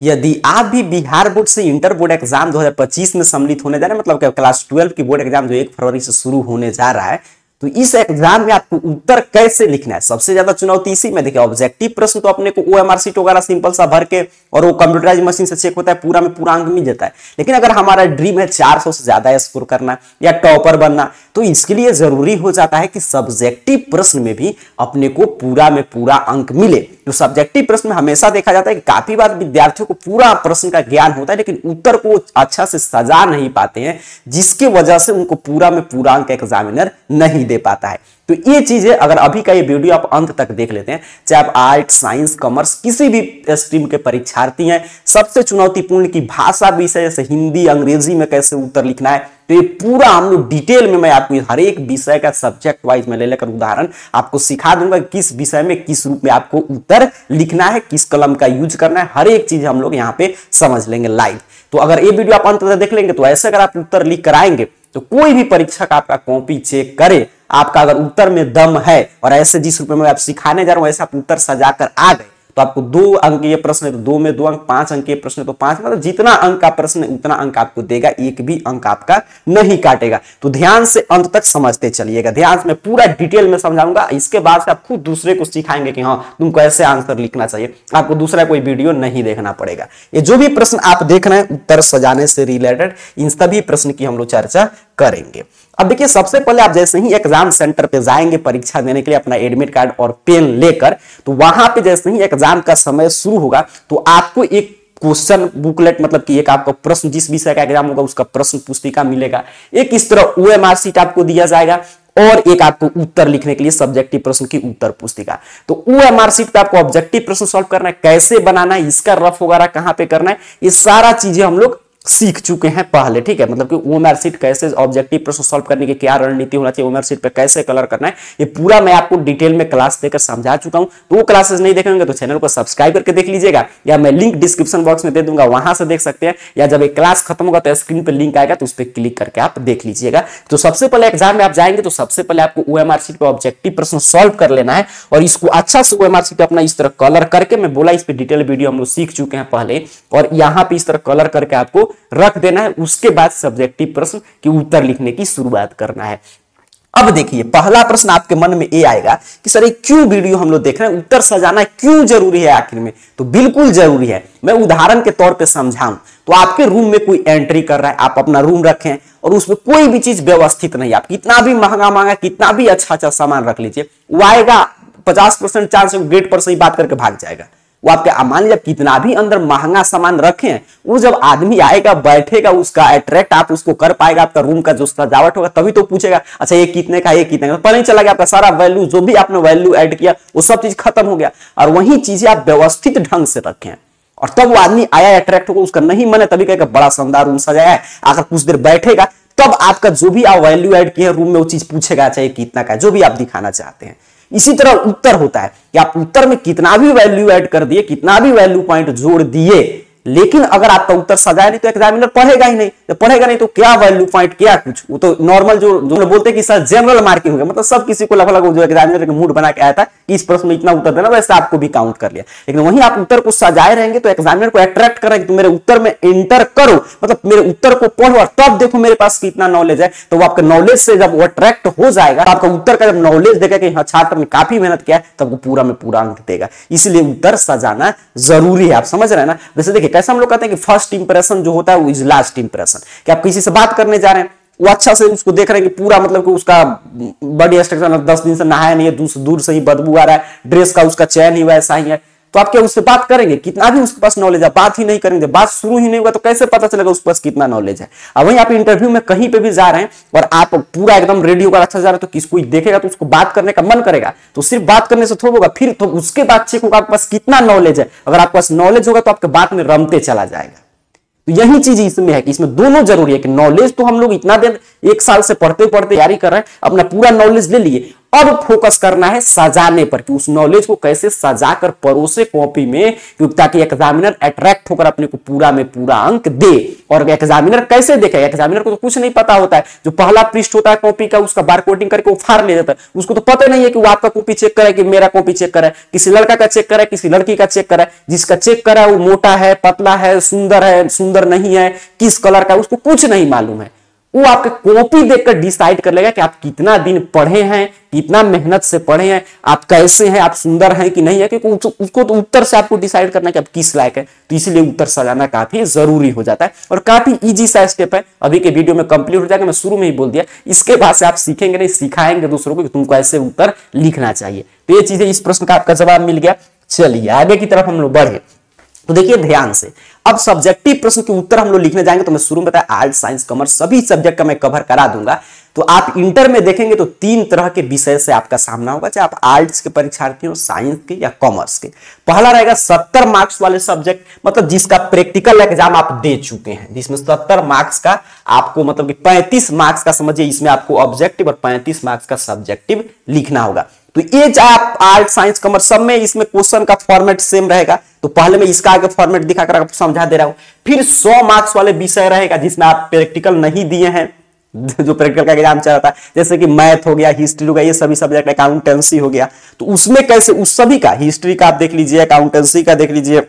यदि आप भी बिहार बोर्ड से इंटर बोर्ड एग्जाम 2025 में सम्मिलित होने जा रहे हैं, मतलब कि क्लास 12 की बोर्ड एग्जाम जो 1 फरवरी से शुरू होने जा रहा है, तो इस एग्जाम में आपको उत्तर कैसे लिखना है, सबसे ज्यादा चुनौती इसी में। देखिए ऑब्जेक्टिव प्रश्न तो अपने को ओएमआर शीट वगैरह सिंपल सा भर के और वो कंप्यूटराइज मशीन से चेक होता है, पूरा में पूरा अंक मिल जाता है। लेकिन अगर हमारा ड्रीम है 400 से ज्यादा स्कोर करना या टॉपर बनना, तो इसके लिए जरूरी हो जाता है कि सब्जेक्टिव प्रश्न में भी अपने को पूरा में पूरा अंक मिले। तो सब्जेक्टिव प्रश्न में हमेशा देखा जाता है कि काफी बार विद्यार्थियों को पूरा प्रश्न का ज्ञान होता है, लेकिन उत्तर को अच्छा से सजा नहीं पाते हैं, जिसकी वजह से उनको पूरा में पूरा अंक एग्जामिनर नहीं दे पाता है। तो ये चीजें अगर अभी का ये वीडियो आप अंत तक देख लेते हैं, चाहे आप आर्ट, साइंस, कॉमर्स किसी भी स्ट्रीम के परीक्षार्थी हैं, सबसे चुनौतीपूर्ण की भाषा विषय जैसे हिंदी, अंग्रेजी में कैसे उत्तर लिखना है, तो ये पूरा हम लोग डिटेल में मैं आपको हर एक विषय का सब्जेक्ट वाइज में ले लेकर उदाहरण आपको सिखा दूंगा, किस विषय में किस रूप में आपको उत्तर लिखना है, किस कलम का यूज करना है, हर एक चीज हम लोग यहाँ पे समझ लेंगे लाइव। तो अगर ये वीडियो आप अंत तक देख लेंगे, तो ऐसे अगर आप उत्तर लिख कर आएंगे, तो कोई भी परीक्षक आपका कॉपी चेक करे, आपका अगर उत्तर में दम है और ऐसे जिस रूप में आप सिखाने जा रहे हो ऐसे आप उत्तर सजाकर आ गए, तो आपको 2 अंक ये प्रश्न है तो 2 में 2 अंक, 5 अंक ये प्रश्न है तो 5, मतलब जितना अंक का प्रश्न है उतना अंक आपको देगा, एक भी अंक आपका नहीं काटेगा। तो ध्यान से अंत तक समझते चलिएगा, ध्यान से मैं पूरा डिटेल में समझाऊंगा। इसके बाद से आप खुद दूसरे को सिखाएंगे कि हाँ तुमको ऐसे आंसर लिखना चाहिए, आपको दूसरा कोई वीडियो नहीं देखना पड़ेगा। ये जो भी प्रश्न आप देख रहे हैं उत्तर सजाने से रिलेटेड, इन सभी प्रश्न की हम लोग चर्चा करेंगे। अब देखिए सबसे पहले आप जैसे ही एग्जाम सेंटर पे जाएंगे परीक्षा देने के लिए अपना एडमिट कार्ड और पेन लेकर, तो वहां पे जैसे ही एग्जाम का समय शुरू होगा, तो आपको एक क्वेश्चन बुकलेट, मतलब कि एक आपका प्रश्न, जिस विषय का एग्जाम होगा उसका प्रश्न पुस्तिका मिलेगा, एक इस तरह ओएमआर शीट आपको दिया जाएगा और एक आपको उत्तर लिखने के लिए सब्जेक्टिव प्रश्न की उत्तर पुस्तिका। तो ओएमआर शीट पे आपको ऑब्जेक्टिव प्रश्न सॉल्व करना है, कैसे बनाना है, इसका रफ वगैरह कहां पे करना है, ये सारा चीजें हम लोग सीख चुके हैं पहले, ठीक है। मतलब कि ओएमआर शीट कैसे ऑब्जेक्टिव प्रश्न सॉल्व करने की क्या रणनीति होना चाहिए, ओएमआर शीट पे कैसे कलर करना है, ये पूरा मैं आपको डिटेल में क्लास देकर समझा चुका हूं। तो वो क्लासेस नहीं देखेंगे तो चैनल को सब्सक्राइब करके देख लीजिएगा, या मैं लिंक डिस्क्रिप्शन बॉक्स में दे दूंगा, वहां से देख सकते हैं, या जब ये क्लास खत्म होगा तो स्क्रीन पे लिंक आएगा तो उस पर क्लिक करके आप देख लीजिएगा। तो सबसे पहले एग्जाम में आप जाएंगे तो सबसे पहले आपको ओएमआर शीट पे ऑब्जेक्टिव प्रश्न सॉल्व कर लेना है, और इसको अच्छा से ओएमआर शीट अपना इस तरह कलर करके, मैं बोला इस पे डिटेल वीडियो हम लोग सीख चुके हैं पहले, और यहाँ पे इस तरह कलर करके आपको रख देना है। उसके बाद सब्जेक्टिव प्रश्न की उत्तर लिखने की शुरुआत करना है। अब देखिए पहला प्रश्न आपके मन में ये आएगा कि सर ये क्यों वीडियो हम लोग देख रहे हैं, उत्तर सजाना क्यों जरूरी है आखिर में? तो बिल्कुल जरूरी है। मैं उदाहरण के तौर पे समझाऊं तो आपके रूम में कोई एंट्री कर रहा है, आप अपना रूम रखें और उसमें कोई भी चीज व्यवस्थित नहीं, आप कितना भी महंगा कितना भी अच्छा सामान रख लीजिए, वो आएगा 50% चांस गेट पर से ही बात करके भाग जाएगा। वो आपके मान लीजिए कितना भी अंदर महंगा सामान रखे हैं, वो जब आदमी आएगा बैठेगा उसका अट्रैक्ट आप उसको कर पाएगा, आपका रूम का जो सजावट होगा, तभी तो पूछेगा अच्छा ये कितने का, ये कितने का, पता नहीं चला गया आपका सारा वैल्यू, जो भी आपने वैल्यू ऐड किया वो सब चीज खत्म हो गया। और वही चीजें आप व्यवस्थित ढंग से रखें और तब वो आदमी आया अट्रैक्ट होगा, उसका नहीं मन है तभी कहेगा बड़ा शानदार रूम सजाया है, अगर कुछ देर बैठेगा तब आपका जो भी आप वैल्यू ऐड किए रूम में वो चीज पूछेगा अच्छा ये कितना का, जो भी आप दिखाना चाहते हैं। इसी तरह उत्तर होता है कि आप उत्तर में कितना भी वैल्यू ऐड कर दिए, कितना भी वैल्यू पॉइंट जोड़ दिए, लेकिन अगर आपका उत्तर सजाया नहीं तो एग्जामिनर पढ़ेगा ही नहीं, तो पढ़ेगा नहीं तो क्या वैल्यू पॉइंट क्या कुछ, वो तो नॉर्मल जो बोलते हैं कि सर जनरल मार्किंग हो गया, मतलब सब किसी को लगभग जो एग्जामिनर का मूड बना के आया था कि इस प्रश्न में इतना उत्तर देना, वैसे आपको भी काउंट कर लिया। लेकिन वहीं आप उत्तर को सजाए रहेंगे तो एग्जामिनर को अट्रैक्ट करेंगे, तो मेरे उत्तर में एंटर करो, मतलब मेरे उत्तर को पढ़ो और तब देखो मेरे पास कितना नॉलेज है। तो वो आपके नॉलेज से जब वो अट्रैक्ट हो जाएगा, तो आपका उत्तर का जब नॉलेज देगा कि हाँ छात्र ने काफी मेहनत किया, तब वो पूरा में पूरा अंक देगा। इसलिए उत्तर सजाना जरूरी है, आप समझ रहे हैं ना। वैसे देखिए कैसे हम लोग कहते हैं कि फर्स्ट इंप्रेशन जो होता है वो इज लास्ट इंप्रेशन, कि आप किसी से बात करने जा रहे हैं, वो अच्छा से उसको देख रहे हैं कि पूरा मतलब कि उसका बॉडी स्ट्रक्चर 10 दिन से नहाया नहीं है, दूर से ही बदबू आ रहा है, ड्रेस का उसका चयन ही वैसा ही है, तो आप क्या उससे बात करेंगे? कितना भी उसके पास नॉलेज है, बात ही नहीं करेंगे, बात शुरू ही नहीं होगा तो कैसे पता चलेगा उसके पास कितना नॉलेज है। अब वहीं आप इंटरव्यू में कहीं पे भी जा रहे हैं और आप पूरा एकदम रेडी होकर अच्छा जा रहे हैं, तो किसको देखेगा तो उसको बात करने का मन करेगा, तो सिर्फ बात करने से थोड़ा होगा, फिर तो उसके बाद चेक होगा आपके पास कितना नॉलेज है। अगर आपके पास नॉलेज होगा तो आपके बात में रमते चला जाएगा। तो यही चीज इसमें है कि इसमें दोनों जरूरी है कि नॉलेज तो हम लोग इतना देर 1 साल से पढ़ते पढ़ते तैयारी कर रहे हैं, अपना पूरा नॉलेज ले लिए, अब फोकस करना है सजाने पर कि उस नॉलेज को कैसे सजाकर परोसे कॉपी में, ताकि एग्जामिनर अट्रैक्ट होकर अपने को पूरा में पूरा अंक दे। और एग्जामिनर कैसे देखेगा, एग्जामिनर को तो कुछ नहीं पता होता है, जो पहला पृष्ठ होता है कॉपी का उसका बार कोडिंग करके वो फाड़ ले जाता है, उसको तो पता नहीं है कि वो आपका कॉपी चेक करे कि मेरा कॉपी चेक करे, किसी लड़का का चेक करे, किसी लड़की का चेक करे, जिसका चेक करा वो मोटा है, पतला है, सुंदर नहीं है, किस कलर का, उसको कुछ नहीं मालूम है। वो आपके कॉपी देखकर डिसाइड कर लेगा कि आप कितना दिन पढ़े हैं, कितना मेहनत से पढ़े हैं, आप कैसे हैं, आप सुंदर हैं कि नहीं है, क्योंकि उसको तो उत्तर से आपको डिसाइड करना है कि आप किस लायक है। तो इसलिए उत्तर सजाना काफी जरूरी हो जाता है और काफी इजी सा स्टेप है। अभी के वीडियो में कंप्लीट हो जाएगा, मैं शुरू में ही बोल दिया। इसके बाद से आप सीखेंगे नहीं, सिखाएंगे दूसरों को कि तुमको ऐसे उत्तर लिखना चाहिए। तो ये चीजें, इस प्रश्न का आपका जवाब मिल गया। चलिए आगे की तरफ हम लोग बढ़े। तो देखिए ध्यान से, अब सब्जेक्टिव प्रश्न के उत्तर हम लोग लिखने जाएंगे। तो मैं शुरू में बताया आर्ट, साइंस, कॉमर्स सभी सब्जेक्ट का मैं कवर करा दूंगा। तो आप इंटर में देखेंगे तो 3 तरह के विषय से आपका सामना होगा, चाहे आप आर्ट्स के परीक्षार्थी हो, साइंस के या कॉमर्स के। पहला रहेगा 70 मार्क्स वाले सब्जेक्ट, मतलब जिसका प्रैक्टिकल एग्जाम आप दे चुके हैं, जिसमें 70 मार्क्स का आपको, मतलब कि 35 मार्क्स का समझिए इसमें आपको ऑब्जेक्टिव और 35 मार्क्स का सब्जेक्टिव लिखना होगा। तो ये चाहे आप आर्ट, साइंस, कॉमर्स सब में इसमें क्वेश्चन का फॉर्मेट सेम रहेगा। तो पहले मैं इसका आगे फॉर्मेट दिखाकर आपको समझा दे रहा हूं। फिर 100 मार्क्स वाले विषय रहेगा जिसमें आप प्रैक्टिकल नहीं दिए हैं, जो प्रैक्टिकल का एग्जाम चल रहा था, जैसे कि मैथ हो गया, हिस्ट्री हो गया, ये सभी सब्जेक्ट, अकाउंटेंसी हो गया। तो उसमें कैसे, उस सभी का, हिस्ट्री का आप देख लीजिए, अकाउंटेंसी का देख लीजिए,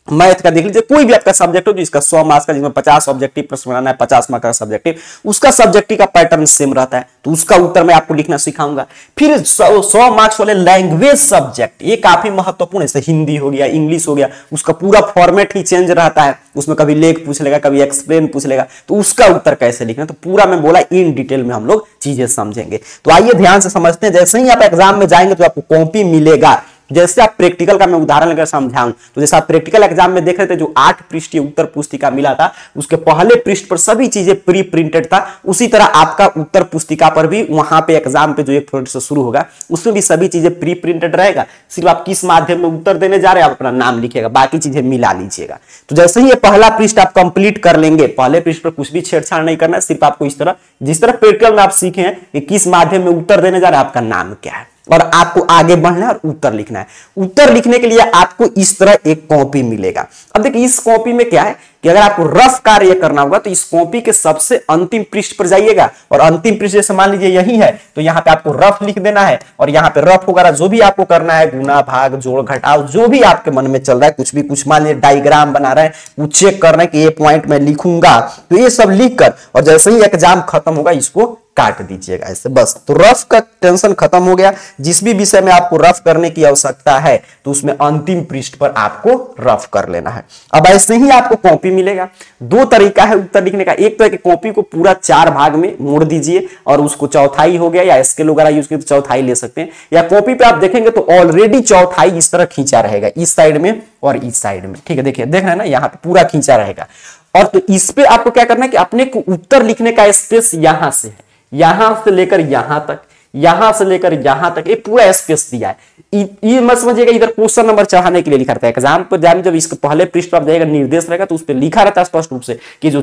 मैथ का देख लीजिए, कोई भी आपका सब्जेक्ट हो जिसका 100 मार्क्स का, जिसमें 50 ऑब्जेक्टिव प्रश्न बनाना है, 50 मार्क्स का सब्जेक्टिव, उसका सब्जेक्टिव का पैटर्न सेम रहता है। तो उसका उत्तर मैं आपको लिखना सिखाऊंगा। फिर 100 मार्क्स वाले लैंग्वेज सब्जेक्ट, ये काफी महत्वपूर्ण है, जैसे हिंदी हो गया, इंग्लिश हो गया, उसका पूरा फॉर्मेट ही चेंज रहता है। उसमें कभी लेख पूछ लेगा, कभी एक्सप्लेन पूछ लेगा, तो उसका उत्तर कैसे लिखना, तो पूरा मैं बोला इन डिटेल में हम लोग चीजें समझेंगे। तो आइए ध्यान से समझते हैं। जैसे ही आप एग्जाम में जाएंगे तो आपको कॉपी मिलेगा। जैसे आप प्रैक्टिकल का मैं उदाहरण लेकर समझाऊं, तो जैसे आप प्रैक्टिकल एग्जाम में देख रहे थे, जो 8 पृष्ठीय उत्तर पुस्तिका मिला था, उसके पहले पृष्ठ पर सभी चीजें प्री प्रिंटेड था। उसी तरह आपका उत्तर पुस्तिका पर भी वहां पे एग्जाम पे जो 1 फरवरी से शुरू होगा, उसमें भी सभी चीजें प्री प्रिंटेड रहेगा। सिर्फ आप किस माध्यम में उत्तर देने जा रहे हैं, आप अपना नाम लिखिएगा, बाकी चीजें मिला लीजिएगा। तो जैसे ही ये पहला पृष्ठ आप कंप्लीट कर लेंगे, पहले पृष्ठ पर कुछ भी छेड़छाड़ नहीं करना है, सिर्फ आपको इस तरह, जिस तरह प्रैक्टिकल में आप सीखे हैं कि किस माध्यम में उत्तर देने जा रहे हैं, आपका नाम क्या है, और आपको आगे बढ़ना है और उत्तर लिखना है। उत्तर लिखने के लिए आपको इस तरह एक कॉपी मिलेगा। अब देखिए इस कॉपी में क्या है कि अगर आपको रफ कार्य करना होगा तो इस कॉपी के सबसे अंतिम पृष्ठ पर जाइएगा, और अंतिम पृष्ठ जैसे मान लीजिए यही है, तो यहाँ पे आपको रफ लिख देना है। और यहाँ पे रफ वगैरह जो भी आपको करना है, गुना, भाग, जोड़, घटाव, जो भी आपके मन में चल रहा है, कुछ मान लीजिए डायग्राम बना रहे हैं, वो चेक कर रहे हैं कि ये पॉइंट मैं लिखूंगा, तो ये सब लिख कर, और जैसे ही एग्जाम खत्म होगा इसको काट दीजिएगा ऐसे, बस। तो रफ का टेंशन खत्म हो गया। जिस भी विषय में आपको रफ करने की आवश्यकता है, तो उसमें अंतिम पृष्ठ पर आपको रफ कर लेना है। अब ऐसे ही आपको कॉपी मिलेगा। 2 तरीका है उत्तर लिखने का। एक तो है कि कॉपी को पूरा 4 भाग में मोड़ दीजिए और उसको चौथाई हो गया, या स्केल वगैरह यूज करके तो चौथाई ले सकते हैं, या कॉपी पे आप देखेंगे तो ऑलरेडी चौथाई इस तरह खींचा रहेगा, इस साइड में और इस साइड में, ठीक है। देखिए, देख रहे हैं ना, यहाँ पे पूरा खींचा रहेगा। और तो इस पे आपको क्या करना है कि अपने को उत्तर लिखने का स्पेस यहां से है, यहां से लेकर यहां तक, यहां से लेकर यहां तक, ये पूरा स्पेस दिया है। ये मत समझिएगा इधर क्वेश्चन नंबर चढ़ाने के लिए लिखा रहता है। एग्जाम पर जाने जब इसके पहले पृष्ठ पर आप जाइएगा, निर्देश रहेगा, तो उस पर लिखा रहता है स्पष्ट रूप से कि जो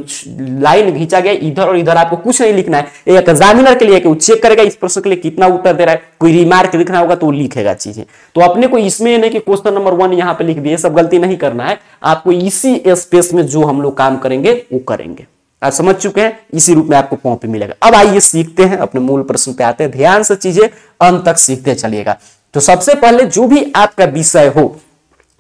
लाइन खींचा गया इधर और इधर, आपको कुछ नहीं लिखना है। एक एग्जामिनर के लिए कि वो चेक करेगा इस प्रश्न के लिए कितना उत्तर दे रहा है, कोई रिमार्क लिखना होगा तो वो लिखेगा चीजें। तो अपने को इसमें नहीं कि क्वेश्चन नंबर 1 यहाँ पे लिख दिए, सब गलती नहीं करना है। आपको इसी स्पेस में जो हम लोग काम करेंगे वो करेंगे। आप समझ चुके हैं, इसी रूप में आपको कॉपी मिलेगा। अब आइए सीखते हैं, अपने मूल प्रश्न पे आते हैं। ध्यान से चीजें अंत तक सीखते चलिएगा। तो सबसे पहले जो भी आपका विषय हो,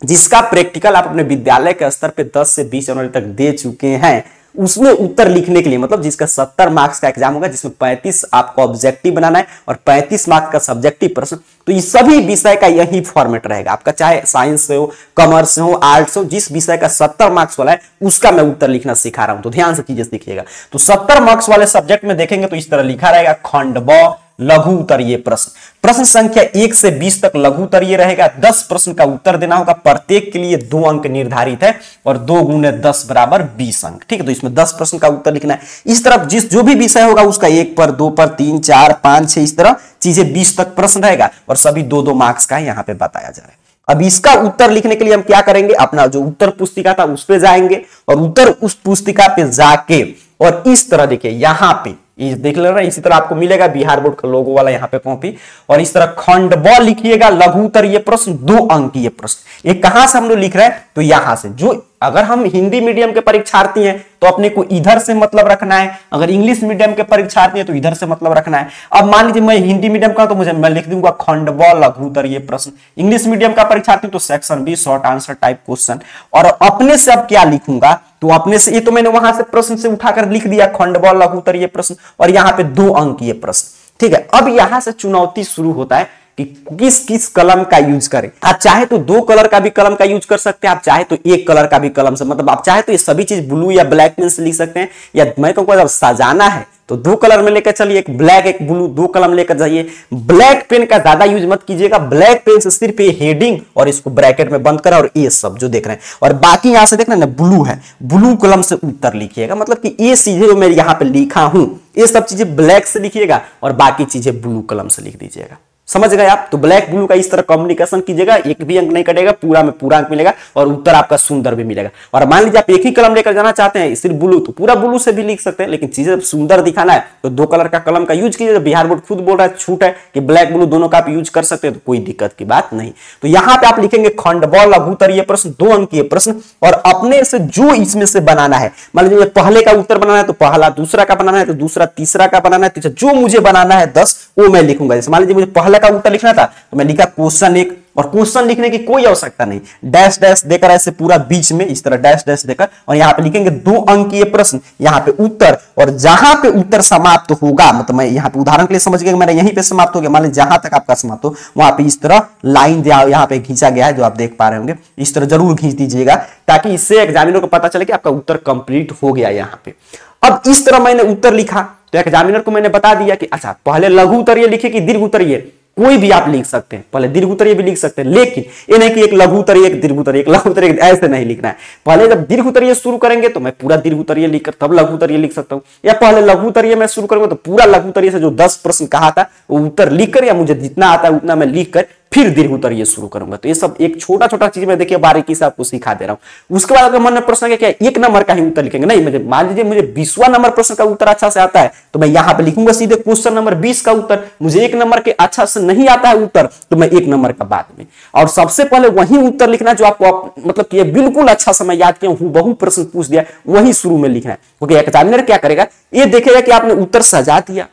जिसका प्रैक्टिकल आप अपने विद्यालय के स्तर पे 10 से 20 जनवरी तक दे चुके हैं, उसमें उत्तर लिखने के लिए, मतलब जिसका 70 मार्क्स का एग्जाम होगा, जिसमें 35 आपको ऑब्जेक्टिव बनाना है और 35 मार्क्स का सब्जेक्टिव प्रश्न, तो इस सभी विषय का यही फॉर्मेट रहेगा आपका, चाहे साइंस से हो, कॉमर्स से हो, आर्ट्स हो, जिस विषय का 70 मार्क्स वाला है उसका मैं उत्तर लिखना सिखा रहा हूं। तो ध्यान से चीजें सीखिएगा। तो 70 मार्क्स वाले सब्जेक्ट में देखेंगे तो इस तरह लिखा रहेगा, खंड ब लघु उत्तरीय प्रश्न। प्रश्न संख्या 1 से 20 तक लघु उत्तरीय रहेगा। 10 प्रश्न का उत्तर देना होगा। प्रत्येक के लिए 2 अंक निर्धारित है और 2 गुने 10 बराबर 20 अंक, ठीक है। तो इसमें 10 प्रश्न का उत्तर लिखना है। इस तरफ जो भी विषय होगा उसका 1 पर, 2 पर, 3, 4, 5, 6 इस तरह चीजें 20 तक प्रश्न रहेगा और सभी 2-2 मार्क्स का यहां पे बताया जा रहा है। अब इसका उत्तर लिखने के लिए हम क्या करेंगे, अपना जो उत्तर पुस्तिका था उस पे जाएंगे और उत्तर उस पुस्तिका पे जाके और इस तरह देखिए, यहां पे ये देख ले रहे हैं। इसी तरह आपको मिलेगा बिहार बोर्ड का लोगो वाला यहाँ पे कॉपी, और इस तरह खंड ब लिखिएगा, लघु उत्तरीय प्रश्न, 2 अंकीय प्रश्न। ये कहां से हम लोग लिख रहे हैं, तो यहां से। जो अगर हम हिंदी मीडियम के परीक्षार्थी हैं तो अपने को इधर से मतलब रखना है, अगर इंग्लिश मीडियम के परीक्षार्थी हैं तो इधर से मतलब रखना है। अब मान लीजिए मैं हिंदी मीडियम का, तो मैं लिख दूंगा खंड ब लघु उत्तरीय प्रश्न। इंग्लिश मीडियम का परीक्षार्थी तो section B short answer type question. और अपने से अब क्या लिखूंगा, तो अपने से ये तो मैंने वहां से प्रश्न से उठाकर लिख दिया खंड ब लघु उत्तरीय प्रश्न, और यहाँ पे 2 अंकीय प्रश्न। ठीक है, अब यहां से चुनौती शुरू होता है कि किस किस कलम का यूज करें। आप चाहे तो 2 कलर का भी कलम का यूज कर सकते हैं, आप चाहे तो 1 कलर का भी कलम से, मतलब आप चाहे तो ये सभी चीज ब्लू या ब्लैक पेन से लिख सकते हैं, या मैं कहूँगा जब सजाना है तो 2 कलर में लेकर चलिए, एक ब्लैक एक ब्लू, 2 कलम लेकर जाइए। ब्लैक पेन का ज्यादा यूज मत कीजिएगा, ब्लैक पेन से सिर्फ ये हेडिंग और इसको ब्रैकेट में बंद करें और ये सब जो देख रहे हैं, और बाकी यहां से देख रहे हैं ना ब्लू है, ब्लू कलम से उत्तर लिखिएगा। मतलब कि ये चीजें जो मैं यहाँ पे लिखा हूं ये सब चीजें ब्लैक से लिखिएगा और बाकी चीजें ब्लू कलम से लिख दीजिएगा। समझ गए आप? तो ब्लैक ब्लू का इस तरह कम्युनिकेशन कीजिएगा, एक भी अंक नहीं कटेगा, पूरा में पूरा अंक मिलेगा और उत्तर आपका सुंदर भी मिलेगा। और मान लीजिए आप एक ही कलम लेकर जाना चाहते हैं सिर्फ ब्लू, तो पूरा ब्लू से भी लिख सकते हैं, लेकिन चीजें सुंदर दिखाना है तो 2 कलर का कलम का यूज कीजिए। बिहार बोर्ड खुद बोल रहा है, छूट है कि ब्लैक ब्लू दोनों का आप यूज कर सकते हैं, तो कोई दिक्कत की बात नहीं। तो यहां पे आप लिखेंगे खंड ब लघु उत्तरीय प्रश्न, 2 अंकीय प्रश्न, और अपने से जो इसमें से बनाना है, मान लीजिए पहले का उत्तर बनाना है तो पहला, दूसरा का बनाना है तो दूसरा, तीसरा का बनाना है, तीसरा, जो मुझे बनाना है 10 वो मैं लिखूंगा। जैसे मान लीजिए मुझे पहले का उत्तर लिखना था तो मैं लिखा क्वेश्चन 1, और क्वेश्चन लिखने की कोई आवश्यकता नहीं, डैश डैश देकर ऐसे पूरा बीच में इस तरह डैश डैश देकर, और यहां पे लिखेंगे 2 अंकीय प्रश्न, यहां पे उत्तर, और जहां पे उत्तर समाप्त होगा, मतलब मैं यहां पे उदाहरण के लिए समझ गया, मेरा यहीं पे समाप्त हो गया, मान लीजिए जहां तक आपका समाप्त हो वहां पे इस तरह लाइन यहां पे खींचा गया है, जो आप देख पा रहे होंगे, इस तरह जरूर खींच दीजिएगा, ताकि इससे एग्जामिनर को पता चले कि आपका उत्तर कंप्लीट हो गया यहां पे। अब इस तरह मैंने उत्तर लिखा तो एग्जामिनर को मैंने बता दिया कि अच्छा पहले लघु उत्तरीय लिखे कि दीर्घ उत्तरीय, कोई भी आप लिख सकते हैं, पहले दीर्घ उत्तरीय भी लिख सकते हैं, लेकिन ये नहीं कि एक लघु उत्तरीय एक दीर्घ उत्तरीय एक लघु उत्तरीय, ऐसे नहीं लिखना है। पहले जब दीर्घ उत्तरीय शुरू करेंगे तो मैं पूरा दीर्घ उत्तरीय लिखकर तब लघु उत्तरीय लिख सकता हूं, या पहले लघु उत्तरीय मैं शुरू करूंगा तो पूरा लघु उत्तरीय से जो 10 प्रश्न कहा था वो उत्तर लिखकर, या मुझे जितना आता है उतना मैं लिखकर फिर दीर्घ उत्तरीय शुरू करूंगा। तो ये सब एक छोटा छोटा चीज मैं देखिए बारीकी से आपको सिखा दे रहा हूं। उसके बाद अगर मन में प्रश्न है क्या 1 नंबर का ही उत्तर लिखेंगे, नहीं, मुझे मान लीजिए मुझे 20वां नंबर प्रश्न का उत्तर अच्छा से आता है तो मैं यहां पे लिखूंगा सीधे क्वेश्चन नंबर 20 का उत्तर। मुझे 1 नंबर के अच्छा से नहीं आता है उत्तर तो मैं 1 नंबर का बाद में, और सबसे पहले वही उत्तर लिखना जो आपको मतलब कि बिल्कुल अच्छा समय याद किया हूं, बहु प्रश्न पूछ दिया वही शुरू में लिखना है। क्योंकि एग्जामिनर क्या करेगा, ये देखेगा कि आपने उत्तर सजा दिया,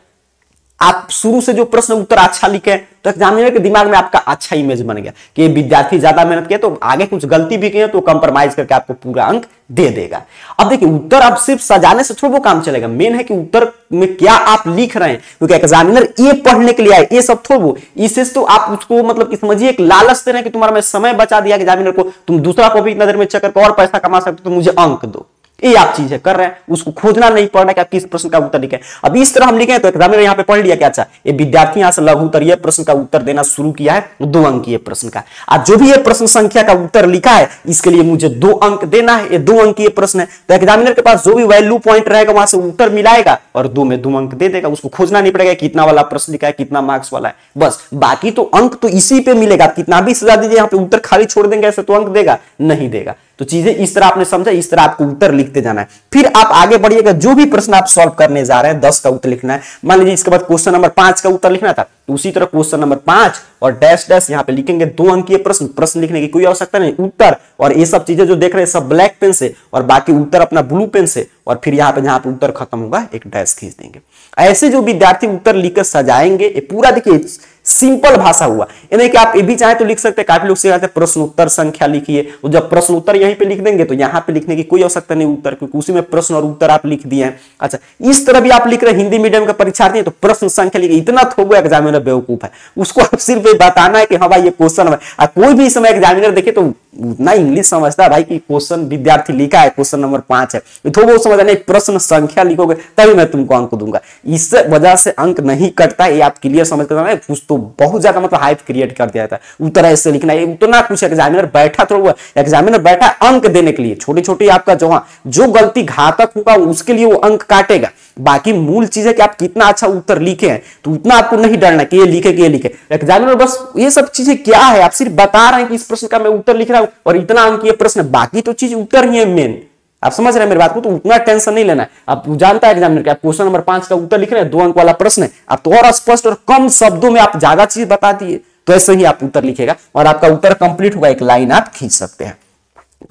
आप शुरू से जो प्रश्न उत्तर अच्छा लिखे तो एग्जामिनर के दिमाग में आपका अच्छा इमेज बन गया कि विद्यार्थी ज्यादा मेहनत किया, तो आगे कुछ गलती भी किए तो कंप्रोमाइज करके आपको पूरा अंक दे देगा। अब देखिए उत्तर आप सिर्फ सजाने से थोड़ा वो काम चलेगा, मेन है कि उत्तर में क्या आप लिख रहे हैं, क्योंकि एग्जामिनर ये पढ़ने के लिए आए, ये सब थोड़ा वो, इससे तो आप उसको मतलब कि समझिए एक लालच दे रहे हैं कि तुम्हारा मैं समय बचा दिया एग्जामिनर को, तुम दूसरा कॉपी इतना देर में चेक करके और पैसा कमा सकते हो तो मुझे अंक दो, ये आप चीजें कर रहे हैं, उसको खोजना नहीं पड़ रहा है कि आप किस प्रश्न का उत्तर लिखें। अब इस तरह हम लिखें तो एग्जामिनर यहाँ पे पढ़ लिया क्या, अच्छा ये विद्यार्थी यहाँ से लघु उत्तरीय प्रश्न का उत्तर देना शुरू किया है 2 अंकीय प्रश्न का, आज जो भी ये प्रश्न संख्या का उत्तर लिखा है इसके लिए मुझे 2 अंक देना है, ये 2 अंकीय प्रश्न है, तो एग्जामिनर के पास जो भी वैल्यू पॉइंट रहेगा वहां से उत्तर मिलाएगा और 2 में 2 अंक दे देगा। उसको खोजना नहीं पड़ेगा कितना वाला प्रश्न लिखा है, कितना मार्क्स वाला है, बस बाकी तो अंक तो इसी पे मिलेगा। कितना भी सजा दीजिए यहाँ पे उत्तर खाली छोड़ देंगे ऐसे तो अंक देगा नहीं देगा। तो चीजें इस तरह आपने समझा, इस तरह आपको उत्तर लिखते जाना है। फिर आप आगे बढ़िएगा, जो भी प्रश्न आप सॉल्व करने जा रहे हैं 10 का उत्तर लिखना है। मान लीजिए इसके बाद क्वेश्चन नंबर 5 का उत्तर लिखना था तो उसी तरह क्वेश्चन नंबर 5 और डैश डैश यहाँ पे लिखेंगे 2 अंकीय प्रश्न, प्रश्न लिखने की कोई आवश्यकता नहीं, उत्तर और ये सब चीजें जो देख रहे हैं सब ब्लैक पेन से और बाकी उत्तर अपना ब्लू पेन से, और फिर यहाँ पे जहां पे उत्तर खत्म होगा एक डैश खींच देंगे। ऐसे जो विद्यार्थी उत्तर लिखकर सजाएंगे, ये पूरा देखिए सिंपल भाषा हुआ, यानी कि आप ये भी चाहे तो लिख सकते हैं, काफी लोग सिखाते हैं प्रश्न उत्तर संख्या लिखिए, तो जब प्रश्न उत्तर यहीं पे लिख देंगे तो यहाँ पे लिखने की कोई आवश्यकता नहीं उत्तर, क्योंकि उसी में प्रश्न और उत्तर आप लिख दिए हैं। अच्छा इस तरह भी आप लिख रहे हैं, हिंदी मीडियम का परीक्षार्थी है तो प्रश्न संख्या लिखिए, इतना थोड़ा एग्जामिनर बेवकूफ है, उसको आप सिर्फ बताना है कि हाँ भाई ये क्वेश्चन है। कोई भी समय एग्जामिनर देखे तो उतना इंग्लिश समझता है भाई कि क्वेश्चन विद्यार्थी लिखा है क्वेश्चन नंबर 5 है, तो वो समझ नहीं प्रश्न संख्या लिखोगे तभी मैं तुमको अंक दूंगा, इस वजह से अंक नहीं कटता है। ये आप क्लियर समझ कर कुछ तो बहुत ज्यादा मतलब हाइप क्रिएट कर दिया था, उत्तर ऐसे लिखना है उतना कुछ एग्जामिनर बैठा थोड़ा, एग्जामिनर बैठा अंक देने के लिए, छोटी छोटी आपका जो गलती घातक होगा उसके लिए वो अंक काटेगा, बाकी मूल चीज है कि आप कितना अच्छा उत्तर लिखे हैं, तो उतना आपको नहीं डरना कि ये लिखे कि ये लिखे। एग्जामिनर बस ये सब चीजें क्या है आप सिर्फ बता रहे हैं कि इस प्रश्न का मैं उत्तर लिख रहा हूं और इतना अंक ये प्रश्न, बाकी तो चीज उत्तर ही है मेन, आप समझ रहे हैं मेरी बात को? तो उतना टेंशन नहीं लेना है। आप जानता है एग्जामिनर क्या, आप क्वेश्चन नंबर 5 का उत्तर लिख रहे हैं, 2 अंक वाला प्रश्न है, आप तो और स्पष्ट और कम शब्दों में आप ज्यादा चीज बता दिए, तो ऐसे ही आप उत्तर लिखेगा और आपका उत्तर कंप्लीट होगा, एक लाइन आप खींच सकते हैं।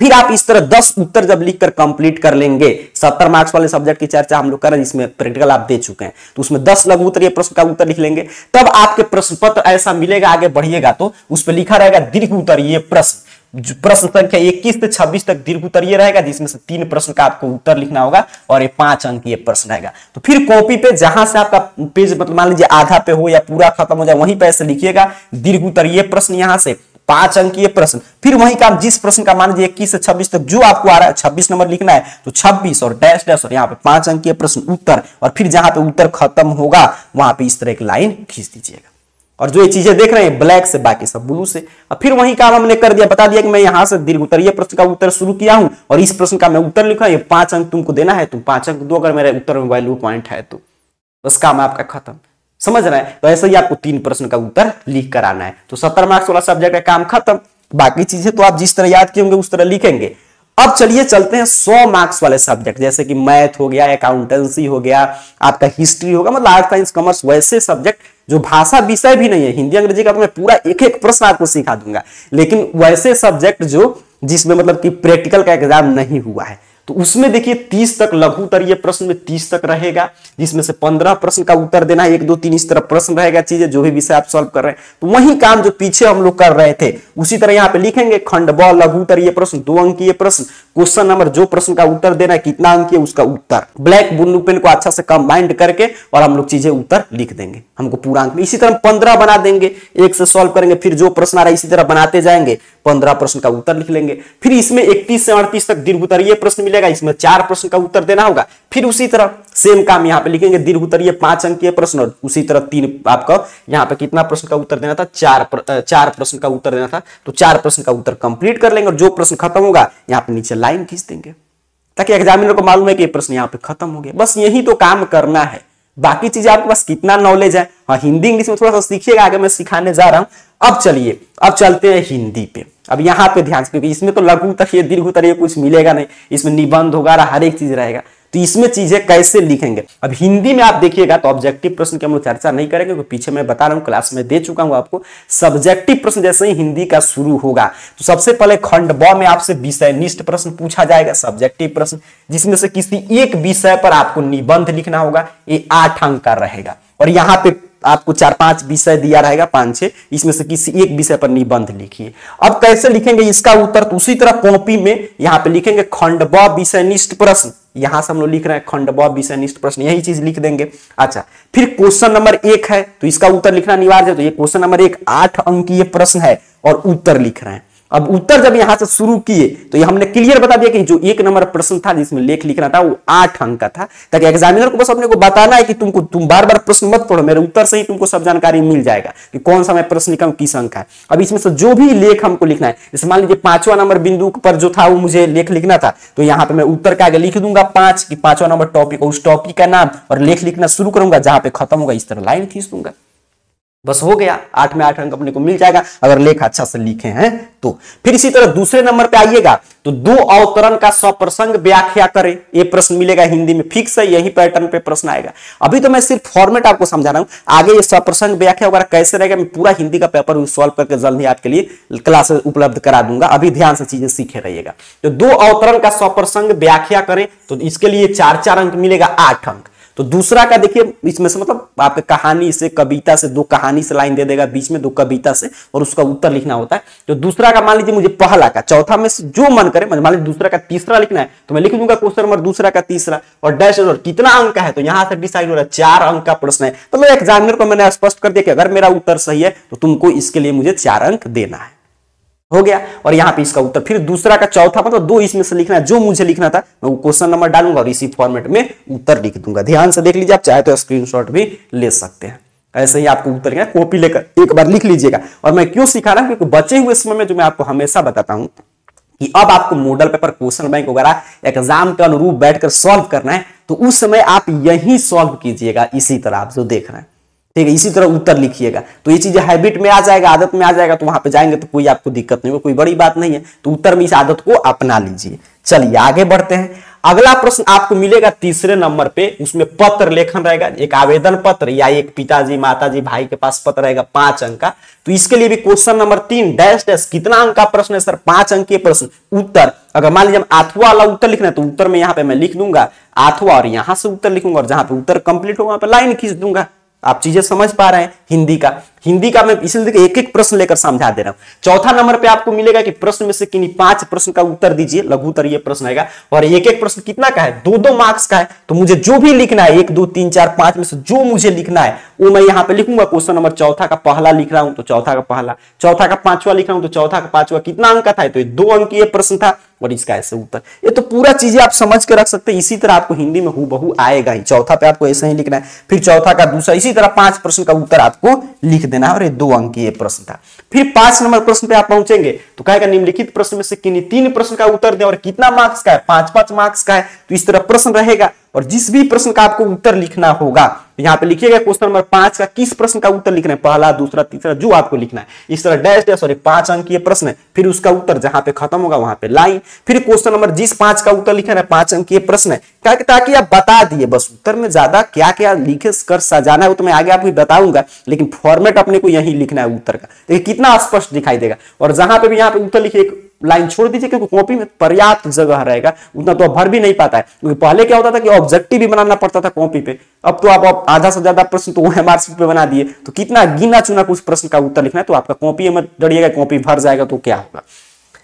फिर आप इस तरह 10 उत्तर जब लिखकर कंप्लीट कर लेंगे, 70 मार्क्स वाले सब्जेक्ट की चर्चा हम लोग कर रहे हैं जिसमें प्रैक्टिकल आप दे चुके हैं, तो उसमें 10 लघु उत्तरीय प्रश्न का उत्तर लिख लेंगे, तब आपके प्रश्न पत्र ऐसा मिलेगा, आगे बढ़िएगा तो उस पर लिखा रहेगा दीर्घ उत्तरीय प्रश्न। प्रश्न संख्या 21 से 26 तक दीर्घ उत्तरीय रहेगा, जिसमें से 3 प्रश्न का आपको उत्तर लिखना होगा और ये 5 अंकीय प्रश्न रहेगा। तो फिर कॉपी पे जहां से आपका पेज मतलब मान लीजिए आधा पे हो या पूरा खत्म हो जाए, वहीं पे ऐसे लिखिएगा दीर्घ उत्तरीय प्रश्न, यहां से 5 अंकीय प्रश्न। फिर वही काम जिस प्रश्न का मान लीजिए 21 से 26 तक जो आपको आ रहा है, 26 नंबर लिखना है तो 26 और डैश डैश और यहाँ पे 5 अंकीय प्रश्न उत्तर, और फिर जहां पे उत्तर खत्म होगा वहां पे इस तरह एक लाइन खींच दीजिएगा। और जो ये चीजें देख रहे हैं ब्लैक से, बाकी सब ब्लू से। और फिर वही काम हमने कर दिया, बता दिया कि मैं यहां से दीर्घ उत्तरीय प्रश्न का उत्तर शुरू किया हूं और इस प्रश्न का मैं उत्तर लिखा, ये 5 अंक तुमको देना है, तुम 5 अंक दो अगर मेरे उत्तर में वैल्यू पॉइंट है तो बस काम आपका खत्म। समझ रहे हैं? तो ऐसे ही आपको 3 प्रश्न का उत्तर लिख कर आना है, तो 70 मार्क्स वाला सब्जेक्ट का काम खत्म। बाकी चीजें तो आप जिस तरह याद किए होंगे उस तरह लिखेंगे। अब चलिए चलते हैं 100 मार्क्स वाले सब्जेक्ट, जैसे कि मैथ हो गया, अकाउंटेंसी हो गया, आपका हिस्ट्री होगा, मतलब आर्ट साइंस कॉमर्स, वैसे सब्जेक्ट जो भाषा विषय भी नहीं है, हिंदी अंग्रेजी का तो मैं पूरा एक एक प्रश्न आपको सिखा दूंगा, लेकिन वैसे सब्जेक्ट जो जिसमें मतलब कि प्रैक्टिकल का एग्जाम नहीं हुआ है, तो उसमें देखिए 30 तक लघु उत्तरीय प्रश्न में 30 तक रहेगा, जिसमें से 15 प्रश्न का उत्तर देना है, 1 2 3 इस तरह प्रश्न रहेगा, चीजें जो भी विषय आप सॉल्व कर रहे हैं। तो वही काम जो पीछे हम लोग कर रहे थे उसी तरह यहाँ पे लिखेंगे, खंड ब लघु उत्तरीय प्रश्न, 2 अंकीय प्रश्न, क्वेश्चन नंबर जो प्रश्न का उत्तर देना है कितना अंकीय उसका उत्तर, ब्लैक ब्लू पेन को अच्छा से कंबाइंड करके और हम लोग चीजें उत्तर लिख देंगे, हमको पूरा अंक। इसी तरह 15 बना देंगे, 1 से सॉल्व करेंगे, फिर जो प्रश्न आ रहा है इसी तरह बनाते जाएंगे, 15 प्रश्न का उत्तर लिख लेंगे। फिर इसमें 31 से 38 तक दीर्घ उत्तरीय प्रश्न मिलेगा, इसमें 4 प्रश्न का उत्तर देना होगा। फिर उसी तरह सेम काम यहाँ पे लिखेंगे, दीर्घ उत्तरीय 5 अंकीय प्रश्न और उसी तरह 3 आपका यहाँ पे कितना प्रश्न का उत्तर देना था, 4 प्रश्न का उत्तर देना था, तो 4 प्रश्न का उत्तर कंप्लीट कर लेंगे और जो प्रश्न खत्म होगा यहाँ पे नीचे लाइन खींच देंगे, ताकि एग्जामिनर को मालूम है कि ये प्रश्न यहाँ पे खत्म हो गया। बस यही तो काम करना है, बाकी चीजें आपके पास कितना नॉलेज है। हाँ, हिंदी इंग्लिश में थोड़ा सा सीखिएगा, आगे मैं सिखाने जा रहा हूं। अब चलिए अब चलते हैं हिंदी पे। अब यहाँ पे ध्यान से, क्योंकि इसमें तो लघु उत्तरीय दीर्घ उत्तरीय कुछ मिलेगा नहीं, इसमें निबंध होगा, हर एक चीज रहेगा, तो इसमें चीजें कैसे लिखेंगे। अब हिंदी में आप देखिएगा तो ऑब्जेक्टिव प्रश्न की हम लोग चर्चा नहीं करेंगे, क्योंकि पीछे मैं बता रहा हूं, क्लास में दे चुका हूं आपको। सब्जेक्टिव प्रश्न जैसे ही हिंदी का शुरू होगा तो सबसे पहले खंड ब में आपसे विषयनिष्ठ प्रश्न पूछा जाएगा, सब्जेक्टिव प्रश्न, जिसमें से किसी एक विषय पर आपको निबंध लिखना होगा, ये 8 अंक का रहेगा। और यहाँ पे आपको 4-5 विषय दिया रहेगा, 5-6, इसमें से किसी एक विषय पर निबंध लिखिए। अब कैसे लिखेंगे इसका उत्तर, तो उसी तरह कॉपी में यहाँ पे लिखेंगे खंड ब विषयनिष्ठ प्रश्न, यहां से हम लोग लिख रहे हैं खंड ब विषयनिष्ठ प्रश्न, यही चीज लिख देंगे। अच्छा, फिर क्वेश्चन नंबर 1 है तो इसका उत्तर लिखना अनिवार्य है, तो ये क्वेश्चन नंबर 1 8 अंकीय प्रश्न है और उत्तर लिख रहे हैं। अब उत्तर जब यहां से शुरू किए तो ये हमने क्लियर बता दिया कि जो 1 नंबर प्रश्न था जिसमें लेख लिखना था वो 8 अंक का था, ताकि एग्जामिनर को बस अपने को बताना है कि तुम बार बार प्रश्न मत पढ़ो, मेरे उत्तर से ही तुमको सब जानकारी मिल जाएगा कि कौन सा मैं प्रश्न लिखा हूं, किस अंक का है। अब इसमें से जो भी लेख हमको लिखना है, जैसे मान लीजिए 5वां नंबर बिंदु पर जो था वो मुझे लेख लिखना था, तो यहाँ पे मैं उत्तर का आगे लिख दूंगा 5 कि 5वां नंबर टॉपिक, उस टॉपिक का नाम और लेख लिखना शुरू करूंगा, जहां पे खत्म होगा इस तरह लाइन खींच दूंगा, बस हो गया। 8 में 8 अंक अपने को मिल जाएगा अगर लेख अच्छा से लिखे हैं तो। फिर इसी तरह दूसरे नंबर पे आइएगा तो 2 अवतरण का सप्रसंग व्याख्या करें, ये प्रश्न मिलेगा हिंदी में, फिक्स है, यही पैटर्न पे प्रश्न आएगा। अभी तो मैं सिर्फ फॉर्मेट आपको समझा रहा हूं, आगे ये सप्रसंग व्याख्या वगैरह कैसे रहेगा मैं पूरा हिंदी का पेपर सॉल्व करके जल्द ही आपके लिए क्लासेस उपलब्ध करा दूंगा, अभी ध्यान से चीजें सीखे रहिएगा। तो 2 अवतरण का सप्रसंग व्याख्या करें तो इसके लिए 4-4 अंक मिलेगा, 8 अंक। तो दूसरा का देखिए, इसमें से मतलब आपके कहानी से, कविता से, 2 कहानी से लाइन दे देगा, बीच में 2 कविता से, और उसका उत्तर लिखना होता है। तो दूसरा का मान लीजिए मुझे पहला का, चौथा में से जो मन करे, मान लीजिए दूसरा का तीसरा लिखना है तो मैं लिख दूंगा क्वेश्चन नंबर दूसरा का तीसरा और डैश और कितना अंक का है तो यहां से डिसाइड हो रहा है 4 अंक का प्रश्न है। तो मैं एग्जामिनर को मैंने स्पष्ट कर दिया कि अगर मेरा उत्तर सही है तो तुमको इसके लिए मुझे 4 अंक देना है, हो गया। और यहां पे इसका उत्तर, फिर दूसरा का चौथा मतलब 2 इसमें से लिखना है, जो मुझे लिखना था मैं वो क्वेश्चन नंबर डालूंगा और इसी फॉर्मेट में उत्तर लिख दूंगा। ध्यान से देख लीजिए, आप चाहे तो स्क्रीनशॉट भी ले सकते हैं। ऐसे ही आपको उत्तर लिखना, कॉपी लेकर एक बार लिख लीजिएगा। और मैं क्यों सिखा रहा हूं, क्योंकि बचे हुए समय में जो मैं आपको हमेशा बताता हूं कि अब आपको मॉडल पेपर, क्वेश्चन बैंक वगैरह एग्जाम के अनुरूप बैठकर सॉल्व करना है, तो उस समय आप यही सॉल्व कीजिएगा, इसी तरह आप जो देख रहे हैं, ठीक है, इसी तरह उत्तर लिखिएगा। तो ये चीजें हैबिट में आ जाएगा, आदत में आ जाएगा, तो वहां पे जाएंगे तो कोई आपको दिक्कत नहीं होगी, कोई बड़ी बात नहीं है। तो उत्तर में इस आदत को अपना लीजिए। चलिए आगे बढ़ते हैं। अगला प्रश्न आपको मिलेगा तीसरे नंबर पे, उसमें पत्र लेखन रहेगा, एक आवेदन पत्र या एक पिताजी माताजी भाई के पास पत्र रहेगा 5 अंक का। तो इसके लिए भी क्वेश्चन नंबर 3 डैश डैश कितना अंक का प्रश्न है सर, 5 अंक के प्रश्न। उत्तर अगर मान लीजिए आठवां वाला उत्तर लिखना है तो उत्तर में यहां पे मैं लिख दूंगा आठवां और यहां से उत्तर लिखूंगा और जहां पे उत्तर कंप्लीट होगा वहां पे लाइन खींच दूंगा। आप चीजें समझ पा रहे हैं। हिंदी का मैं इसलिए एक एक प्रश्न लेकर समझा दे रहा हूं। चौथा नंबर पे आपको मिलेगा कि प्रश्न में से किन्हीं 5 प्रश्न का उत्तर दीजिए, लघु उत्तर ये प्रश्न आएगा और एक एक प्रश्न कितना का है, 2-2 मार्क्स का है। तो मुझे जो भी लिखना है 1 2 3 4 5 में से जो मुझे लिखना है वो मैं यहां पे लिखूंगा। क्वेश्चन नंबर चौथा का पहला लिख रहा हूं तो चौथा का पहला, चौथा का 5वां लिख रहा हूं तो चौथा का 5वां कितना अंक का था, तो ये 2 अंक ये प्रश्न था और इसका ऐसे उत्तर। ये तो पूरा चीजें आप समझ के रख सकते हैं। इसी तरह आपको हिंदी में हूबहू आएगा ही। चौथा पे आपको ऐसे ही लिखना है, फिर चौथा का दूसरा, इसी तरह 5 प्रश्न का उत्तर आपको लिख देना है और ये 2 अंक ये प्रश्न था। फिर 5 नंबर प्रश्न पे आप पहुंचेंगे तो कहेगा निम्नलिखित प्रश्न में से किन्हीं 3 प्रश्न का उत्तर दें और कितना मार्क्स का है, 5-5 मार्क्स का है। तो इस तरह प्रश्न रहेगा और जिस भी प्रश्न का आपको उत्तर लिखना होगा यहां पे लिखिएगा क्वेश्चन नंबर 5 का किस प्रश्न का उत्तर लिखना है, पहला दूसरा तीसरा जो आपको लिखना है। इस तरह डैश डैश और 5 अंक ये प्रश्न है, फिर उसका उत्तर जहां पे खत्म होगा वहां पे लाइन, फिर क्वेश्चन नंबर जिस 5 का उत्तर लिखना है 5 अंक ये प्रश्न है, ताकि आप बता दिए। बस उत्तर में ज्यादा क्या क्या लिखे कर सजाना है वो तो मैं आगे आपको बताऊंगा, लेकिन फॉर्मेट अपने को यही लिखना है उत्तर का। देखिए कितना स्पष्ट दिखाई देगा। और जहां पे भी यहाँ पे उत्तर लिखिए एक लाइन छोड़ दीजिए क्योंकि कॉपी में पर्याप्त जगह रहेगा, उतना तो भर भी नहीं पाता है। क्योंकि पहले क्या होता था कि ऑब्जेक्टिव भी बनाना पड़ता था कॉपी पे, अब तो आप आधा से ज्यादा प्रश्न तो OMR शीट पे बना दिए। तो कितना गिना चुना कुछ प्रश्न का उत्तर लिखना है तो आपका कॉपी में डरिएगा, कॉपी भर जाएगा तो क्या होगा।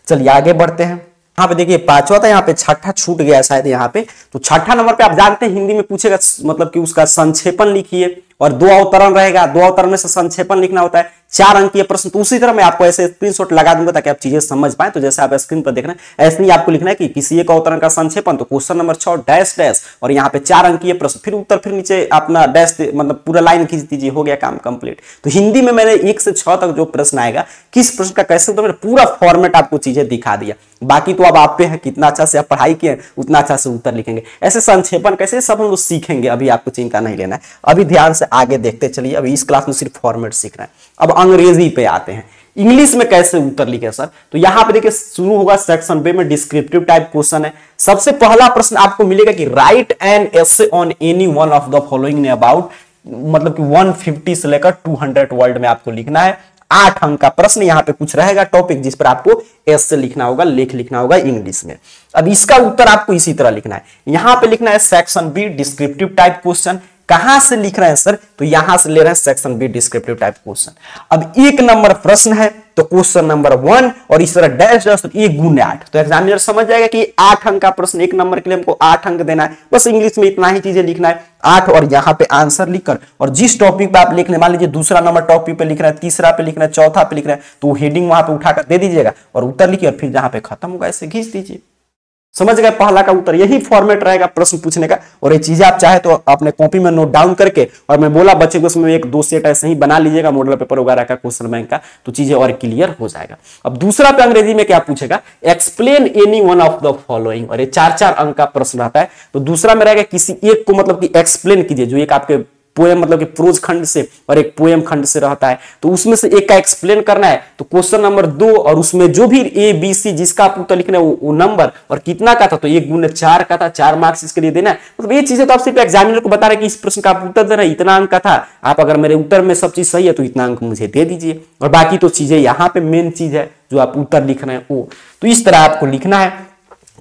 चलिए आगे बढ़ते हैं। यहाँ पे देखिए 5वां था, यहाँ पे 6ठा छूट गया शायद यहाँ पे। तो 6ठा नंबर पे आप जानते हैं हिंदी में पूछेगा मतलब कि उसका संक्षेपण लिखिए और 2 अवतरण रहेगा, 2 अवतरण में से संक्षेपण लिखना होता है। 4 अंकीय प्रश्न। तो उसी तरह मैं आपको ऐसे स्क्रीनशॉट लगा दूंगा ताकि आप चीजें समझ पाए। तो जैसे आप स्क्रीन पर देख रहे हैं ऐसे ही आपको लिखना है कि किसी एक अवतरण का संक्षेपण, तो क्वेश्चन नंबर 6 डैश डैश और यहाँ पे 4 अंकीय प्रश्न, फिर उत्तर, फिर नीचे अपना डैश मतलब पूरा लाइन खींच दीजिए, हो गया काम कंप्लीट। तो हिंदी में मैंने 1 से 6 तक जो प्रश्न आएगा किस प्रश्न का कैसे उत्तर, मैंने पूरा फॉर्मेट आपको चीजें दिखा दिया। बाकी तो अब आप पे है कितना अच्छा से आप पढ़ाई किए उतना अच्छा से उत्तर लिखेंगे। ऐसे संक्षेपण कैसे सब हम लोग सीखेंगे, अभी आपको चिंता नहीं लेना है। अभी ध्यान से आगे देखते चलिए। अभी इस क्लास में सिर्फ फॉर्मेट सीखना है। अब अंग्रेजी पे आते हैं। इंग्लिश में कैसे उत्तर लिखे सर, तो यहां पे देखिए शुरू होगा सेक्शन बी में डिस्क्रिप्टिव टाइप क्वेश्चन है। सबसे पहला प्रश्न आपको मिलेगा कि right an essay on any one of the following ने अबाउट, मतलब कि 150 से लेकर 200 वर्ड में आपको लिखना है। 8 अंक का प्रश्न यहाँ पे कुछ रहेगा टॉपिक जिस पर आपको ऐसे लिखना होगा, लेख लिखना होगा इंग्लिश में। अब इसका उत्तर आपको इसी तरह लिखना है। यहां पे लिखना है section B descriptive type question. कहां से लिख रहे हैं सर, तो यहां से ले रहे हैं section B descriptive type question. अब 1 नंबर प्रश्न है तो क्वेश्चन नंबर 1 और इस तरह डैश डैश 1 गुने 8। तो एग्जामिनर समझ जाएगा कि 8 अंक का प्रश्न 1 नंबर के लिए हमको 8 अंक देना है। बस इंग्लिश में इतना ही चीजें लिखना है 8 और यहाँ पे आंसर लिखकर, और जिस टॉपिक पे आप लिखने, मान लीजिए दूसरा नंबर टॉपिक पे लिख रहे हैं, तीसरा पे लिख रहे हैं, चौथा पे लिख रहे हैं, तो हेडिंग वहां पे उठाकर दे दीजिएगा और उत्तर लिखिए और फिर जहां पे खत्म होगा ऐसे खींच दीजिए। समझ गए पहला का उत्तर। यही फॉर्मेट रहेगा प्रश्न पूछने का। और ये चीजें आप चाहे तो अपने कॉपी में नोट डाउन करके, और मैं बोला बच्चे को उसमें 1-2 सेट ऐसे ही बना लीजिएगा मॉडल पेपर वगैरह का, क्वेश्चन बैंक का, तो चीजें और क्लियर हो जाएगा। अब दूसरा पे अंग्रेजी में क्या पूछेगा, explain any one of the following, और ये 4-4 अंक का प्रश्न रहता है। तो दूसरा में रहेगा किसी एक को मतलब कि एक्सप्लेन कीजिए, जो एक आपके पोएम मतलब कि प्रोज खंड से और एक पोएम खंड से रहता है, तो उसमें से एक का एक्सप्लेन करना है। तो क्वेश्चन नंबर 2 और उसमें जो भी ए बी सी जिसका आप उत्तर लिखना है वो नंबर और कितना का था, तो 1 गुने 4 का था, 4 मार्क्स इसके लिए देना है। मतलब ये चीजें तो आप सिर्फ एग्जामिनर को बता रहे कि इस प्रश्न का आप उत्तर देना है, इतना अंक का था, आप अगर मेरे उत्तर में सब चीज सही है तो इतना अंक मुझे दे दीजिए। और बाकी तो चीजें यहाँ पे मेन चीज है जो आप उत्तर लिख रहे हैं वो, तो इस तरह आपको लिखना है।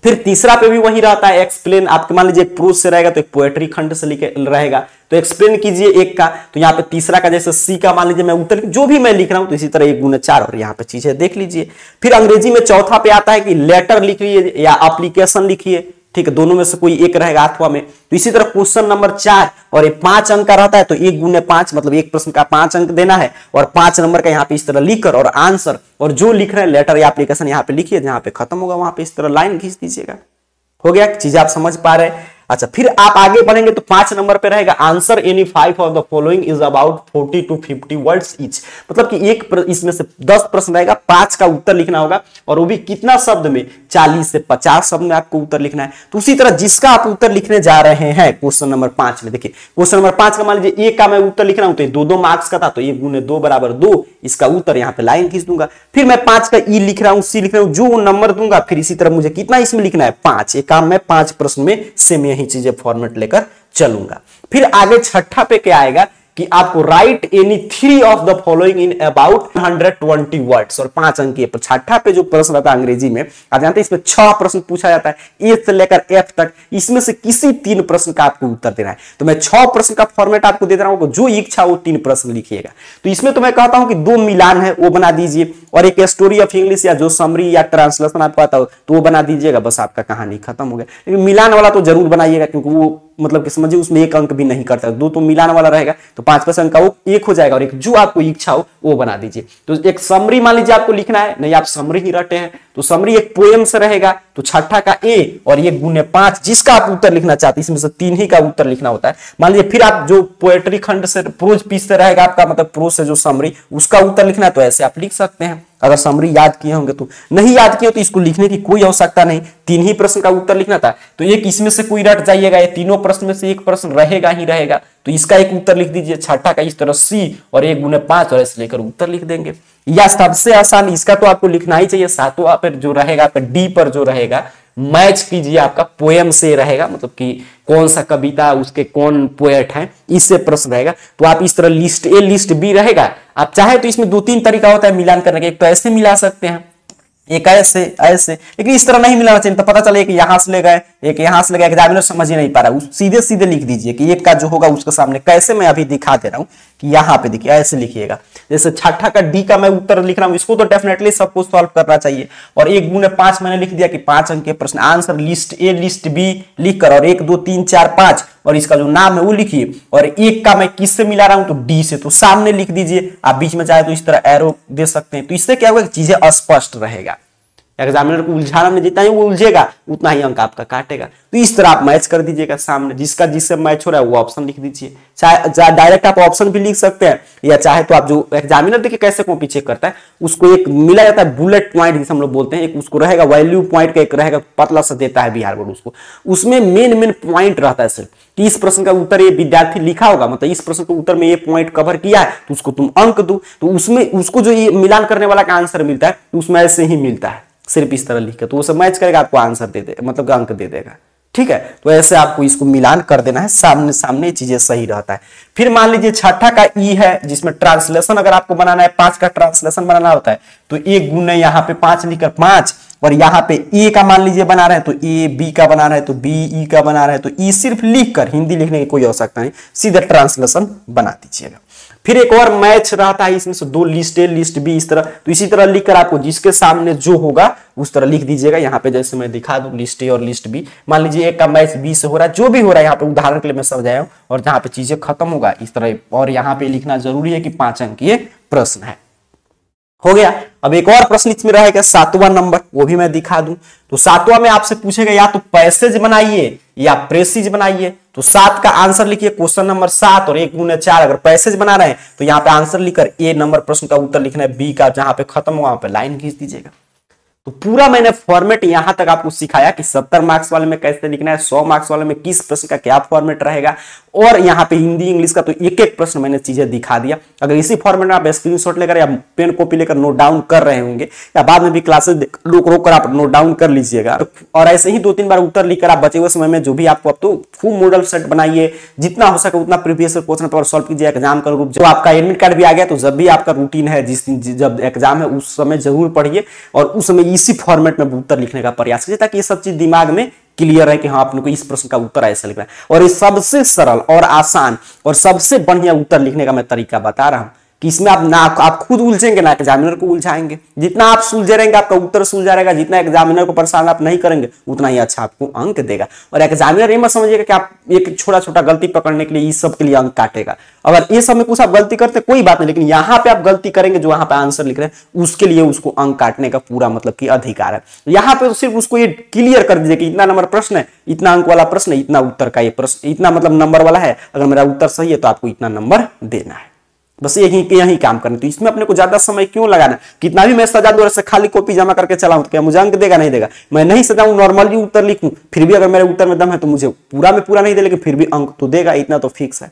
फिर तीसरा पे भी वही रहता है एक्सप्लेन। आपके मान लीजिए एक प्रोज से रहेगा तो एक पोएट्री खंड से लिखे रहेगा, तो एक्सप्लेन कीजिए एक का। तो यहाँ पे तीसरा का जैसे सी का मान लीजिए मैं उत्तर जो भी मैं लिख रहा हूं तो इसी तरह 1 गुने 4 और यहाँ पे चीजें देख लीजिए। फिर अंग्रेजी में चौथा पे आता है कि लेटर लिखिए या एप्लीकेशन लिखिए, ठीक है, दोनों में से कोई एक रहेगा अथवा में। तो इसी तरह क्वेश्चन नंबर 4 और ये 5 अंक का रहता है, तो 1 गुने 5 मतलब एक प्रश्न का 5 अंक देना है और 5 नंबर का यहाँ पे इस तरह लिखकर और आंसर और जो लिख रहे हैं लेटर या एप्लीकेशन यहाँ पे लिखिए, जहां पे खत्म होगा वहां पे इस तरह लाइन खींच दीजिएगा। हो गया, चीजें आप समझ पा रहे हैं। अच्छा, फिर आप आगे बढ़ेंगे तो 5 नंबर पे रहेगा answer any 5 of the following is about 40 to 50 words each. मतलब कि इसमें से 10 प्रश्न रहेगा, 5 का उत्तर लिखना होगा, और वो भी कितना शब्द में, 40 से 50 शब्द में आपको उत्तर लिखना है। तो उसी तरह जिसका आप उत्तर लिखने जा रहे हैं क्वेश्चन नंबर 5 में, देखिए क्वेश्चन नंबर 5 का मान लीजिए एक का मैं उत्तर लिख रहा हूं तो 2-2 मार्क्स का था, तो 1 गुने 2 बराबर 2, इसका उत्तर यहां पे लाइन खींच दूंगा। फिर मैं 5 का ई लिख रहा हूं, सी लिख रहा हूं, जो नंबर दूंगा फिर इसी तरह मुझे कितना इसमें लिखना है, 5। एक काम मैं 5 प्रश्न में सेम यही चीजें फॉर्मेट लेकर चलूंगा। फिर आगे छठा पे क्या आएगा कि आपको right any 3 of the following in about 120 words, और 5 अंक के। छठा पे जो प्रश्न रहता है अंग्रेजी में, आप जानते हैं इसमें 6 प्रश्न पूछा जाता है, ए से लेकर एफ तक, इसमें से किसी 3 प्रश्न का आपको उत्तर देना है। तो मैं 6 प्रश्न का फॉर्मेट आपको दे रहा हूं, जो इच्छा वो 3 प्रश्न लिखिएगा। तो इसमें तो मैं कहता हूं कि 2 मिलान है वो बना दीजिए, और एक स्टोरी ऑफ इंग्लिश या जो समरी या ट्रांसलेशन आपको आता हो तो वो बना दीजिएगा, बस आपका कहानी खत्म हो गया। लेकिन मिलान वाला तो जरूर बनाइएगा, क्योंकि वो मतलब कि समझिए उसमें 1 अंक भी नहीं करता, 2 तो मिलान वाला रहेगा, तो 5 अंक का वो 1 हो जाएगा, और एक जो आपको इच्छा हो वो बना दीजिए। तो एक समरी मान लीजिए आपको लिखना है, नहीं आप समरी ही रटे हैं तो समरी एक पोएम से रहेगा, तो छठा का ए और ये गुने 5, जिसका आप उत्तर लिखना चाहते हैं इसमें से 3 ही का उत्तर लिखना होता है। मान लीजिए फिर आप जो पोएट्री खंड से प्रोज पीस से रहेगा आपका, मतलब प्रोज से जो समरी, उसका उत्तर लिखना है, तो ऐसे आप लिख सकते हैं। अगर समरी याद किए होंगे तो, नहीं याद किए तो इसको लिखने की कोई आवश्यकता नहीं, 3 ही प्रश्न का उत्तर लिखना था, तो एक इसमें से कोई रट जाइएगा, ये तीनों प्रश्न में से एक प्रश्न रहेगा ही रहेगा, तो इसका एक उत्तर लिख दीजिए। छठा का इस तरह सी और 1 गुने 5 और ऐसे लेकर उत्तर लिख देंगे। या सबसे आसान, इसका तो आपको लिखना ही चाहिए, 7वां पर जो रहेगा आपका डी पर जो रहेगा, मैच कीजिए, आपका पोएम से रहेगा, मतलब कि कौन सा कविता, उसके कौन पोएट हैं, इससे प्रश्न रहेगा। तो आप इस तरह लिस्ट ए लिस्ट बी रहेगा। आप चाहे तो इसमें 2-3 तरीका होता है मिलान करने का, एक तो ऐसे मिला सकते हैं, एक ऐसे ऐसे, लेकिन इस तरह नहीं मिलाना चाहिए, तो पता चले कि यहां से ले गए, एक यहां से ले गए, एग्जामिनर समझ ही नहीं पा रहा, सीधे सीधे लिख दीजिए कि एक का जो होगा उसके सामने कैसे, मैं अभी दिखा दे रहा हूं कि यहां पे देखिए ऐसे लिखिएगा। जैसे छठा का डी का मैं उत्तर लिख रहा हूं, इसको तो डेफिनेटली सबको सॉल्व करना चाहिए, और 1 गुने 5 मैंने लिख दिया कि 5 अंक के प्रश्न, answer list A list B लिखकर, और 1 2 3 4 5 और इसका जो नाम है वो लिखिए, और 1 का मैं किससे मिला रहा हूं, तो डी से, तो सामने लिख दीजिए। आप बीच में चाहे तो इस तरह एरो दे सकते हैं, तो इससे क्या होगा, चीजें अस्पष्ट रहेगा, एग्जामिनर को उलझाना में जितना ही वो उलझेगा उतना ही अंक आपका काटेगा। तो इस तरह आप मैच कर दीजिएगा सामने, जिसका जिससे मैच हो रहा है वो ऑप्शन लिख दीजिए। चाहे डायरेक्ट आप ऑप्शन भी लिख सकते हैं, या चाहे तो आप जो एग्जामिनर देखिए कैसे कॉपी चेक करता है, उसको एक मिला जाता है बुलेट पॉइंट जिसे हम लोग बोलते हैं, एक उसको रहेगा वैल्यू पॉइंट का, एक रहेगा पतला सा देता है बिहार बोर्ड उसको, उसमें मेन पॉइंट रहता है सिर्फ कि इस प्रश्न का उत्तर ये विद्यार्थी लिखा होगा, मतलब इस प्रश्न के उत्तर में ये पॉइंट कवर किया है तो उसको तुम अंक दो। तो उसमें उसको जो ये मिलान करने वाला का आंसर मिलता है उसमें ऐसे ही मिलता है, सिर्फ इस तरह लिख के, तो वो सब मैच करेगा, आपको आंसर दे दे, मतलब अंक दे देगा। ठीक है, तो ऐसे आपको इसको मिलान कर देना है, सामने सामने चीजें सही रहता है। फिर मान लीजिए छठा का ई है, जिसमें ट्रांसलेशन अगर आपको बनाना है, 5 का ट्रांसलेशन बनाना होता है, तो 1 गुने यहाँ पे 5 लिखकर 5, और यहाँ पे ए का मान लीजिए बना रहे हैं तो ए, बी का बना रहे हैं तो बी, ई का बना रहे हैं तो ई, सिर्फ लिखकर, हिंदी लिखने की कोई आवश्यकता नहीं, सीधा ट्रांसलेशन बना दीजिएगा। फिर एक और मैच रहता है इसमें से, 2 लिस्ट ए लिस्ट बी इस तरह, तो इसी तरह लिखकर आपको जिसके सामने जो होगा उस तरह लिख दीजिएगा। यहाँ पे जैसे मैं दिखा दूं लिस्ट ए और लिस्ट बी, मान लीजिए एक का मैच बी से हो रहा है, जो भी हो रहा है यहाँ पे उदाहरण के लिए मैं समझाया हूं, और जहां पे चीजें खत्म होगा इस तरह, और यहाँ पे लिखना जरूरी है कि 5 अंक ये प्रश्न है। हो गया। अब एक और प्रश्न इसमें रहेगा 7वां नंबर, वो भी मैं दिखा दूं। तो 7वां में आपसे पूछेगा या तो पैसेज बनाइए या प्रेसिज बनाइए। तो 7 का आंसर लिखिए, क्वेश्चन नंबर 7 और 1 गुने 4, अगर पैसेज बना रहे हैं तो यहाँ पे आंसर लिखकर ए नंबर प्रश्न का उत्तर लिखना है, बी का जहां पे खत्म हुआ वहां पे लाइन खींच दीजिएगा। तो पूरा मैंने फॉर्मेट यहां तक आपको सिखाया कि 70 मार्क्स वाले में कैसे लिखना है, 100 मार्क्स वाले में किस प्रश्न का क्या फॉर्मेट रहेगा, और यहाँ पे हिंदी इंग्लिश का तो एक एक प्रश्न मैंने चीजें दिखा दिया। अगर इसी फॉर्मेट में आप स्क्रीनशॉट लेकर या पेन कॉपी लेकर नोट डाउन कर रहे होंगे, या बाद में भी क्लासेस रोक रोक कर आप नोट डाउन कर लीजिएगा, और ऐसे ही 2-3 बार उत्तर लिखकर आप बचे हुए समय में जो भी आपको, अब तो खूब मॉडल सेट बनाइए, जितना हो सके उतना प्रीवियस क्वेश्चन पेपर सॉल्व कीजिए। एग्जाम का ग्रुप, जब आपका एडमिट कार्ड भी आ गया तो जब भी आपका रूटीन है, जिस दिन जब एग्जाम है उस समय जरूर पढ़िए, और उस समय इसी फॉर्मेट में उत्तर लिखने का प्रयास कीजिए, ताकि ये सब चीज दिमाग में क्लियर है कि हाँ आपने को इस प्रश्न का उत्तर ऐसा लिखना है। और ये सबसे सरल और आसान और सबसे बढ़िया उत्तर लिखने का मैं तरीका बता रहा हूं कि इसमें आप खुद उलझेंगे ना एग्जामिनर को उलझाएंगे। जितना आप सुलझे रहेंगे आपका उत्तर सुलझा रहेगा, जितना एग्जामिनर को परेशान आप नहीं करेंगे उतना ही अच्छा आपको अंक देगा। और एग्जामिनर ये मत समझिएगा कि आप एक छोटा छोटा गलती पकड़ने के लिए इस सब के लिए अंक काटेगा। अगर ये सब में कुछ आप गलती करते कोई बात नहीं, लेकिन यहाँ पे आप गलती करेंगे जो वहां पे आंसर लिख रहे हैं उसके लिए उसको अंक काटने का पूरा मतलब कि अधिकार है। यहाँ पे तो सिर्फ उसको ये क्लियर कर दीजिए कि इतना नंबर प्रश्न है, इतना अंक वाला प्रश्न है, इतना उत्तर का ये प्रश्न इतना मतलब नंबर वाला है, अगर मेरा उत्तर सही है तो आपको इतना नंबर देना है। बस यही काम करना। तो इसमें अपने को ज्यादा समय क्यों लगाना, कितना भी मैं सजा दूं ऐसे खाली कॉपी जमा करके चलाऊं तो क्या मुझे अंक देगा? नहीं देगा। मैं नहीं सजाऊं नॉर्मली उत्तर लिखूं फिर भी अगर मेरे उत्तर में दम है तो मुझे पूरा में पूरा नहीं दे, लेकिन फिर भी अंक तो देगा, इतना तो फिक्स है।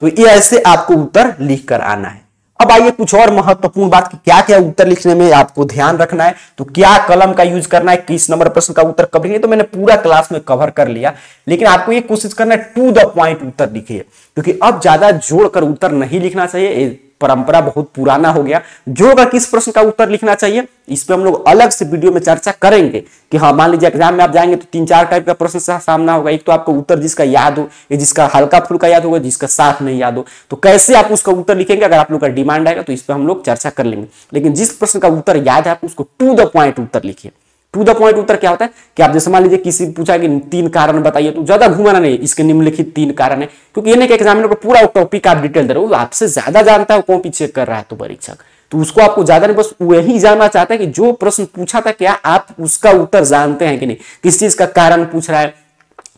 तो ये ऐसे आपको उत्तर लिख कर आना है। अब आइए कुछ और महत्वपूर्ण बात कि क्या क्या उत्तर लिखने में आपको ध्यान रखना है। तो क्या कलम का यूज करना है, किस नंबर प्रश्न का उत्तर कब लिखिए, तो मैंने पूरा क्लास में कवर कर लिया। लेकिन आपको ये कोशिश करना है टू द पॉइंट उत्तर लिखिए, क्योंकि अब ज्यादा जोड़कर उत्तर नहीं लिखना चाहिए। परंपरा बहुत पुराना हो गया। जोड़कर किस प्रश्न का उत्तर लिखना चाहिए इस पे हम लोग अलग से वीडियो में चर्चा करेंगे कि हाँ मान लीजिए एग्जाम में आप जाएंगे तो 3-4 टाइप का प्रश्न से सामना होगा। एक तो आपको उत्तर जिसका याद हो, जिसका हल्का फुल्का याद होगा, जिसका साफ नहीं याद हो, तो कैसे आप उसका उत्तर लिखेंगे अगर आप लोग का डिमांड आएगा तो इस पर हम लोग चर्चा कर लेंगे। लेकिन जिस प्रश्न का उत्तर याद है आप उसको टू द पॉइंट उत्तर लिखिए। टू द पॉइंट उत्तर क्या होता है कि आप जैसे मान लीजिए किसी पूछा कि 3 कारण बताइए, तो ज्यादा घुमाना नहीं, इसके निम्नलिखित 3 कारण है, क्योंकि ये नहीं कि एग्जामिनर को पूरा टॉपिक आप डिटेल दे रहे हो, आपसे ज्यादा जानता है, कॉपी चेक कर रहा है तो परीक्षक, तो उसको आपको ज्यादा नहीं, बस वही जानना चाहता है कि जो प्रश्न पूछा था क्या आप उसका उत्तर जानते हैं कि नहीं, किस चीज का कारण पूछ रहा है,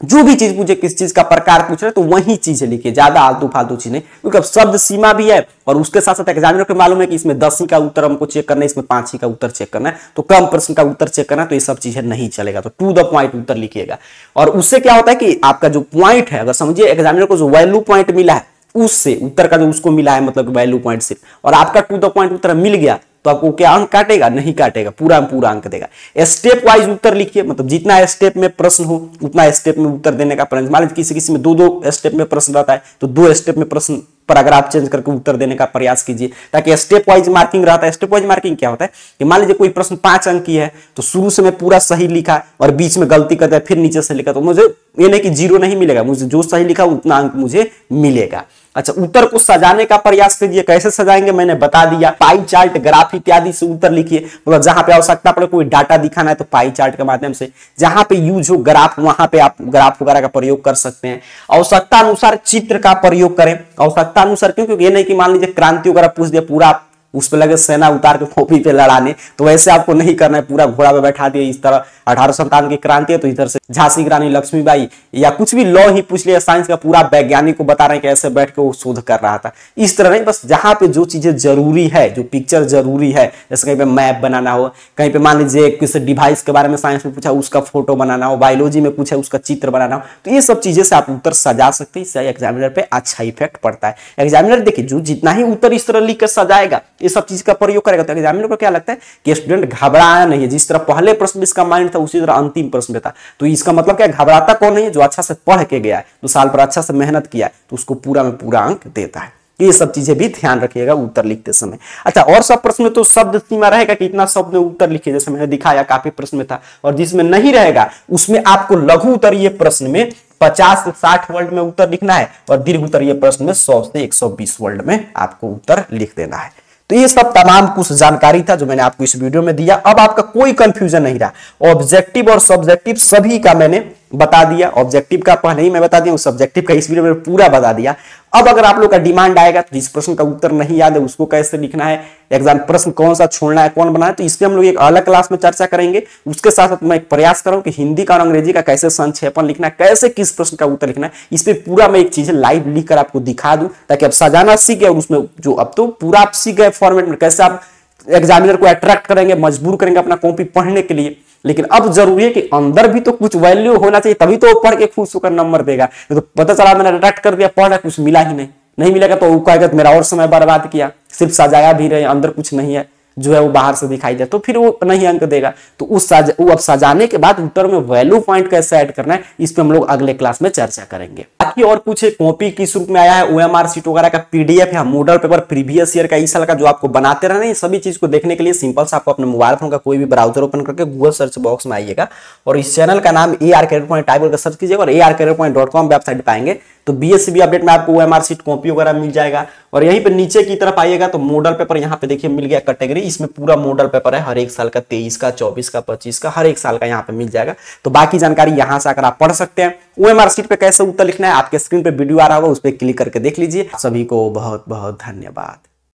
जो भी चीज पूछे, किस चीज का प्रकार पूछ रहे हैं तो वही चीज लिखिए, ज्यादा आलतू फालतू चीज नहीं, क्योंकि अब शब्द सीमा भी है और उसके साथ साथ एग्जामिनर को मालूम है कि इसमें 10 ही का उत्तर हमको चेक करना है, इसमें 5 ही का उत्तर चेक करना है, तो कम प्रश्न का उत्तर चेक करना है, तो ये सब चीजें नहीं चलेगा। तो टू द पॉइंट उत्तर लिखिएगा। और उससे क्या होता है कि आपका जो पॉइंट है, अगर समझिए एग्जामिनर को जो वैल्यू पॉइंट मिला है उससे उत्तर का जो उसको मिला है मतलब वैल्यू पॉइंट से, और आपका टू द पॉइंट उत्तर मिल गया तो आपको क्या अंक काटेगा? नहीं काटेगा, पूरा पूरा अंक देगा। स्टेप वाइज उत्तर लिखिए, मतलब जितना स्टेप में प्रश्न हो उतना स्टेप में उत्तर देने का प्रयास। मान लीजिए किसी किसी में 2-2 स्टेप में प्रश्न रहता है तो 2 स्टेप में प्रश्न पैराग्राफ चेंज करके उत्तर देने का प्रयास कीजिए, ताकि स्टेप वाइज मार्किंग रहता है। स्टेप वाइज मार्किंग क्या होता है कि मान लीजिए कोई प्रश्न 5 अंक की है तो शुरू से मैं पूरा सही लिखा और बीच में गलती करता है फिर नीचे से लिखा, तो मुझे ये नहीं कि 0 नहीं मिलेगा, मुझे जो सही लिखा उतना अंक मुझे मिलेगा। अच्छा, उत्तर को सजाने का प्रयास कीजिए। कैसे सजाएंगे मैंने बता दिया, पाई चार्ट, ग्राफ इत्यादि से उत्तर लिखिए। मतलब जहां पे आवश्यकता पड़े, कोई डाटा दिखाना है तो पाई चार्ट के माध्यम से, जहां पे यूज हो ग्राफ वहां पे आप ग्राफ वगैरह का प्रयोग कर सकते हैं। आवश्यकता अनुसार चित्र का प्रयोग करें। आवश्यकता अनुसार क्यों? क्योंकि ये नहीं कि मान लीजिए क्रांति वगैरह पूछ दिया, पूरा उस पे लगे सेना उतार के कॉपी पे लड़ाने, तो वैसे आपको नहीं करना है। पूरा घोड़ा पे बैठा दिए, इस तरह 1857 की क्रांति है तो इधर से झांसी की रानी लक्ष्मीबाई या कुछ भी लॉ ही पूछ लिया, साइंस का पूरा वैज्ञानिक को बता रहे हैं कि ऐसे बैठ के वो शोध कर रहा था। इस तरह नहीं, बस जहां पे जो चीजें जरूरी है, जो पिक्चर जरूरी है, जैसे कहीं पे मैप बनाना हो, कहीं पे मान लीजिए किसी डिवाइस के बारे में साइंस में पूछा उसका फोटो बनाना हो, बायोलॉजी में पूछा उसका चित्र बनाना हो, तो ये सब चीजें से आप उत्तर सजा सकते हैं। इससे एग्जामिनर पे अच्छा इफेक्ट पड़ता है। एग्जामिनर देखिए जो जितना ही उत्तर इस तरह लिख कर सजाएगा, ये सब चीज का प्रयोग करेगा, तो एग्जामिनर को क्या लगता है कि स्टूडेंट घबराया नहीं है। जिस तरह पहले प्रश्न इसका माइंड था उसी तरह अंतिम प्रश्न में था, तो इसका मतलब क्या, घबराता कौन नहीं है? जो अच्छा से पढ़ के गया है, तो साल पर अच्छा से मेहनत किया है, तो उसको पूरा में पूरा अंक देता है। ये सब चीजें भी ध्यान रखिएगा उत्तर लिखते समय। अच्छा, और सब प्रश्न में तो शब्द सीमा रहेगा कि इतना शब्द में उत्तर लिखिए, जैसे मैंने दिखाया काफी प्रश्न में था। और जिसमें नहीं रहेगा उसमें आपको लघु उत्तरीय प्रश्न में 50 से 60 वर्ड में उत्तर लिखना है, और दीर्घ उत्तरीय प्रश्न में 100 से 120 वर्ड में आपको उत्तर लिख देना है। तो ये सब तमाम कुछ जानकारी था जो मैंने आपको इस वीडियो में दिया। अब आपका कोई कंफ्यूजन नहीं रहा। ऑब्जेक्टिव और सब्जेक्टिव सभी का मैंने बता दिया। ऑब्जेक्टिव का पहले ही मैं बता दिया, सब्जेक्टिव का इस वीडियो में पूरा बता दिया। अब अगर आप लोग का डिमांड आएगा तो जिस प्रश्न का उत्तर नहीं याद है उसको कैसे लिखना है, एग्जाम प्रश्न कौन सा छोड़ना है, कौन बनाना है, तो इस पे हम लोग एक अलग क्लास में चर्चा करेंगे। उसके साथ साथ मैं एक प्रयास करूं कि हिंदी का और अंग्रेजी का कैसे संक्षेपण लिखना है, कैसे किस प्रश्न का उत्तर लिखना है, इस पे पूरा मैं एक चीज लाइव लिख कर आपको दिखा दूं, ताकि आप सजाना सीख गए। और उसमें जो अब तो पूरा आप सीख गए फॉर्मेट में, कैसे आप एग्जामिनर को अट्रैक्ट करेंगे, मजबूर करेंगे अपना कॉपी पढ़ने के लिए। लेकिन अब जरूरी है कि अंदर भी तो कुछ वैल्यू होना चाहिए, तभी तो वो पढ़ के खुश होकर नंबर देगा। तो पता चला मैंने अट्रैक्ट कर दिया, पढ़ा, कुछ मिला ही नहीं मिलेगा तो वो कहेगा मेरा और समय बर्बाद किया, सिर्फ सजाया भी रहे, अंदर कुछ नहीं है जो है वो बाहर से दिखाई दे, तो फिर वो नहीं अंक देगा। तो वो अब सजाने के बाद उत्तर में वैल्यू पॉइंट कैसे ऐड करना है, इस पे हम लोग अगले क्लास में चर्चा करेंगे। बाकी और कुछ कॉपी किस रूप में आया है, ओएमआर सीट वगैरह का पीडीएफ या मॉडल पेपर प्रीवियस ईयर का इस साल का जो आपको बनाते रहना है, सभी चीज को देखने के लिए सिंपल से आपको अपने मोबाइल फोन का कोई भी ब्राउजर ओपन करके गूगल सर्च बॉक्स में आइएगा और इस चैनल का नाम AR Career Point टाइप करके सर्च कीजिएगा और arcareerpoint.com वेबसाइट पाएंगे तो BSCB अपडेट में आपको ओएमआर सीट कॉपी वगैरह मिल जाएगा। और यहीं पे नीचे की तरफ आइएगा तो मॉडल पेपर यहाँ पे देखिए मिल गया कैटेगरी, इसमें पूरा मॉडल पेपर है, हर एक साल का 23 का 24 का 25 का हर एक साल का यहाँ पे मिल जाएगा। तो बाकी जानकारी यहाँ से आकर आप पढ़ सकते हैं। ओएमआर सीट पे कैसे उत्तर लिखना है आपके स्क्रीन पे वीडियो आ रहा होगा, उस पर क्लिक करके देख लीजिए। सभी को बहुत बहुत धन्यवाद।